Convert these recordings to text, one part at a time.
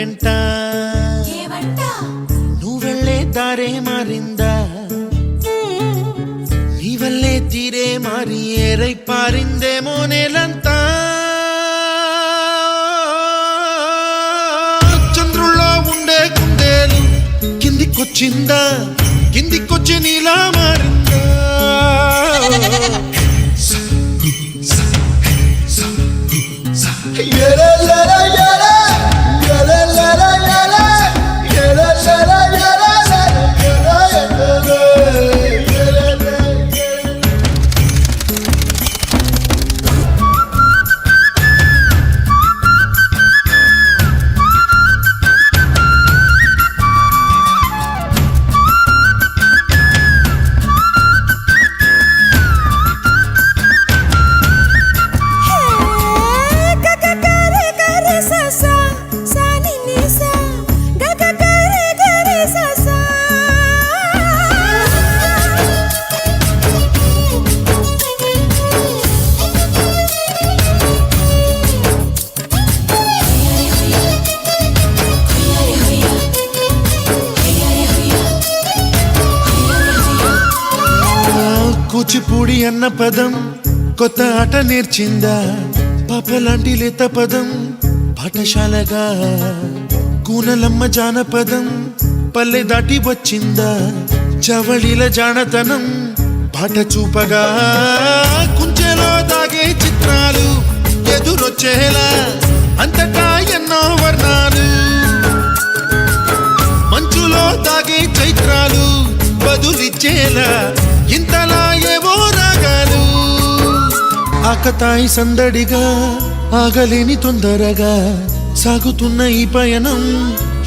వెంట నువ్వెళ్ళే దారే మారిందా నీ వల్లే తీరే మారి ఏరై పారిందేమో నేలంతా చంద్రుల్లో ఉండే గుండెలు కిందికొచ్చిందా కిందికొచ్చి నీలా మారిందా కూచిపూడి అన్న పదం కొత్త ఆట నేర్చిందా పాపలాంటి లేత పదం పాఠశాలగా కూనలమ్మ జానపదం పల్లె దాటి వచ్చిందా చవళిల జానతనం పాట చూపగా కుంచెలో దాగే చిత్రాలు ఎదురొచ్చేలా అంతటా ఎన్నో వర్ణాలు మంచులో దాగే చైత్రాలు బదులిచ్చేలా ఇంతలా ఏవో రాగాలు ఆకతాయి సందడిగా ఆగలేని తొందరగా సాగుతున్న ఈ పయనం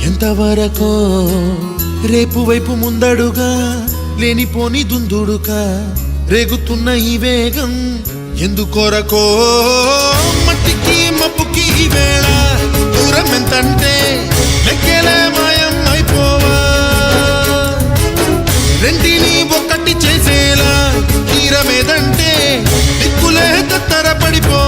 ఎంతవరకో రేపు వైపు ముందడుగా లేనిపోని దుందుడుగా రేగుతున్న ఈ వేగం ఎందుకొరకో మట్టికి మబ్బుకి ఈ వేళ దూరం ఎంతంటే లెక్కేలే మాయం అయిపోవా రెంటిని ఒక్కటి చేసేలా తీరమేదంటే దిక్కులే తత్తర పడిపో